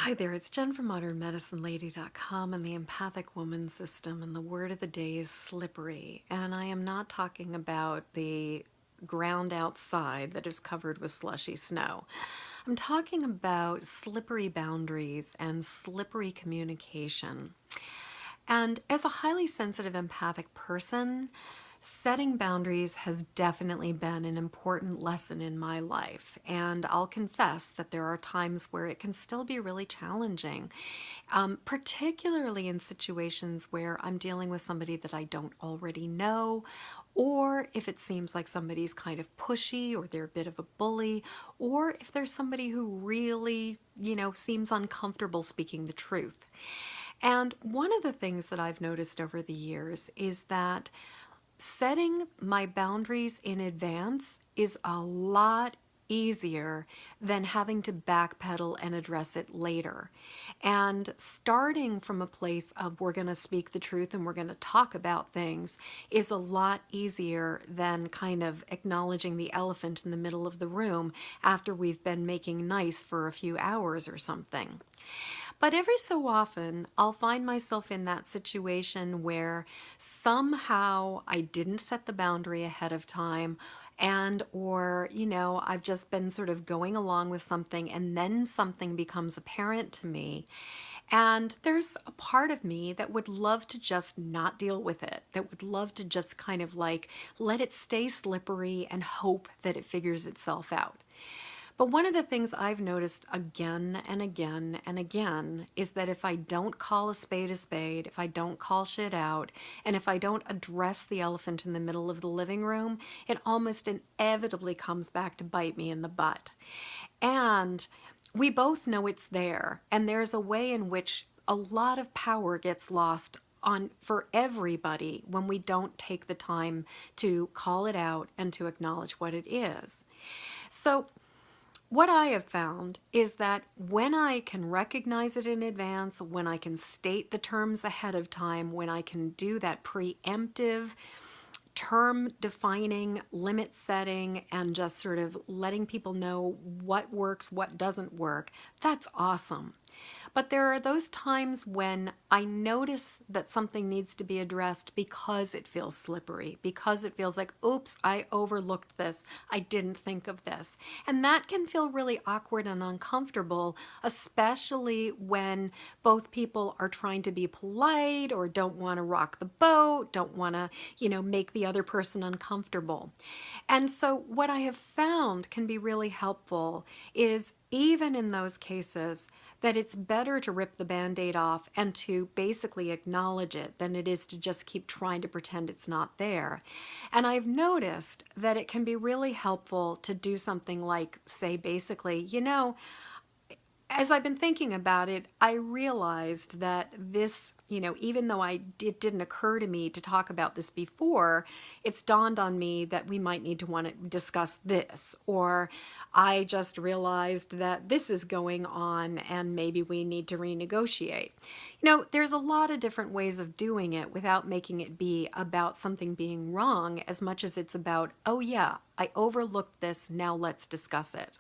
Hi there, it's Jen from modernmedicinelady.com and the Empathic Woman System, and the word of the day is slippery. And I am not talking about the ground outside that is covered with slushy snow. I'm talking about slippery boundaries and slippery communication. And as a highly sensitive empathic person, setting boundaries has definitely been an important lesson in my life. And I'll confess that there are times where it can still be really challenging, particularly in situations where I'm dealing with somebody that I don't already know, or if it seems like somebody's kind of pushy or they're a bit of a bully, or if there's somebody who really, seems uncomfortable speaking the truth. And one of the things that I've noticed over the years is that setting my boundaries in advance is a lot easier than having to backpedal and address it later. And starting from a place of we're going to speak the truth and we're going to talk about things is a lot easier than kind of acknowledging the elephant in the middle of the room after we've been making nice for a few hours or something. But every so often, I'll find myself in that situation where somehow I didn't set the boundary ahead of time, and or I've just been sort of going along with something and then something becomes apparent to me, and there's a part of me that would love to just not deal with it, that would love to just kind of like let it stay slippery and hope that it figures itself out. But one of the things I've noticed again and again and again is that if I don't call a spade, if I don't call shit out, and if I don't address the elephant in the middle of the living room, it almost inevitably comes back to bite me in the butt. And we both know it's there, and there's a way in which a lot of power gets lost on for everybody when we don't take the time to call it out and to acknowledge what it is. So what I have found is that when I can recognize it in advance, when I can state the terms ahead of time, when I can do that preemptive term defining, limit setting, and just sort of letting people know what works, what doesn't work, that's awesome. But there are those times when I notice that something needs to be addressed because it feels slippery, because it feels like, oops, I overlooked this. I didn't think of this. And that can feel really awkward and uncomfortable, especially when both people are trying to be polite or don't want to rock the boat, don't want to, make the other person uncomfortable. And so what I have found can be really helpful is even in those cases, that it's better to rip the Band-Aid off and to basically acknowledge it than it is to just keep trying to pretend it's not there. And I've noticed that it can be really helpful to do something like say basically, as I've been thinking about it, I realized that this, even though it didn't occur to me to talk about this before, it's dawned on me that we might need to want to discuss this. Or I just realized that this is going on and maybe we need to renegotiate. There's a lot of different ways of doing it without making it be about something being wrong as much as it's about, oh yeah, I overlooked this, now let's discuss it.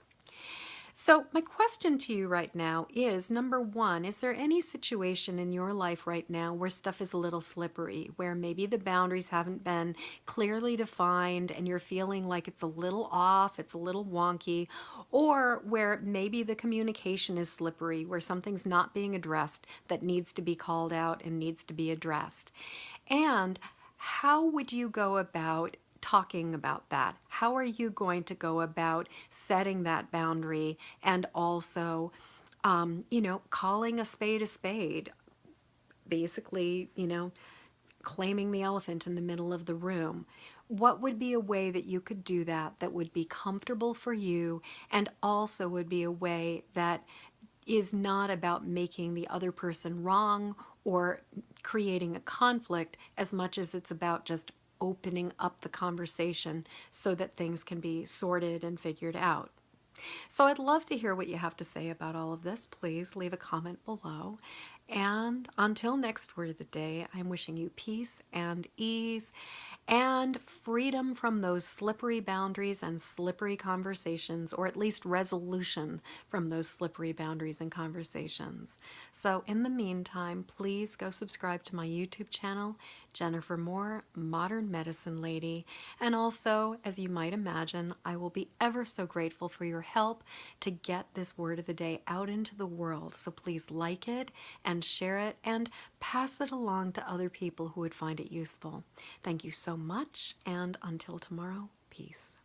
So my question to you right now is, number one, is there any situation in your life right now where stuff is a little slippery, where maybe the boundaries haven't been clearly defined and you're feeling like it's a little off, it's a little wonky, or where maybe the communication is slippery, where something's not being addressed that needs to be called out and needs to be addressed? And how would you go about talking about that? How are you going to go about setting that boundary and also, calling a spade, basically, claiming the elephant in the middle of the room? What would be a way that you could do that that would be comfortable for you and also would be a way that is not about making the other person wrong or creating a conflict as much as it's about just opening up the conversation so that things can be sorted and figured out? So I'd love to hear what you have to say about all of this. Please leave a comment below. And until next word of the day, I'm wishing you peace and ease and freedom from those slippery boundaries and slippery conversations, or at least resolution from those slippery boundaries and conversations. So in the meantime, please go subscribe to my YouTube channel, Jennifer Moore, Modern Medicine Lady. And also, as you might imagine, I will be ever so grateful for your help to get this word of the day out into the world. So please like it and share it and pass it along to other people who would find it useful. Thank you so much, and until tomorrow, peace.